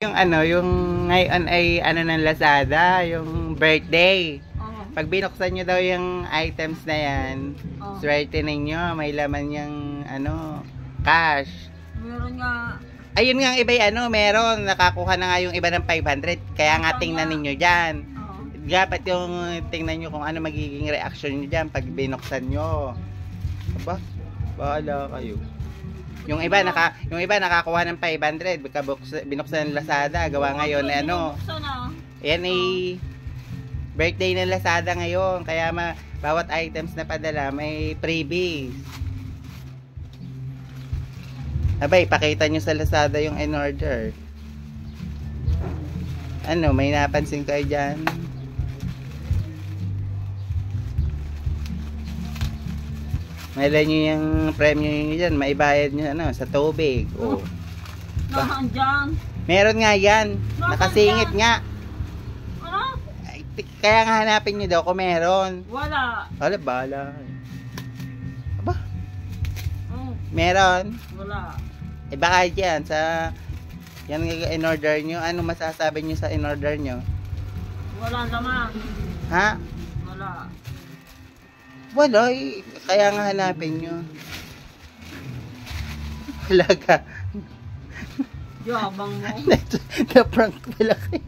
Yung ano, yung ngayon ay ano ng Lazada, yung birthday. Oo. Pag binuksan nyo daw yung items na yan, swerte ninyo, may laman yung ano, cash. Meron nga. Ayun nga ang iba ano, meron, nakakuha na nga yung iba ng 500, kaya nga tingnan ninyo dyan. Oo. Dapat yung tingnan nyo kung ano magiging reaction nyo dyan pag binuksan nyo. Aba, bahala kayo. Yung iba nakakuha ng 500 binuksan ng Lazada, gawa ngayon na ano. Yan ay birthday ng Lazada ngayon, kaya bawat items na padala may freebies. Abay, pakita nyo sa Lazada yung in-order. Ano, may napansin kayo dyan? Mailan nyo yung premium nyo dyan, maibayad nyo ano, sa tubig. Oh. Nasaan dyan? Meron nga yan, nakasingit nga. Ano? Ay, kaya nga hanapin nyo daw kung meron. Wala. Wala, bala. Aba, meron. Wala. Eh baka dyan, sa yan in-order nyo, ano masasabi nyo sa in-order nyo? Wala naman. Ha? Wala. Wala eh. Kaya nga hanapin nyo. Wala ka. Yabang mo. Na-prank pala kayo.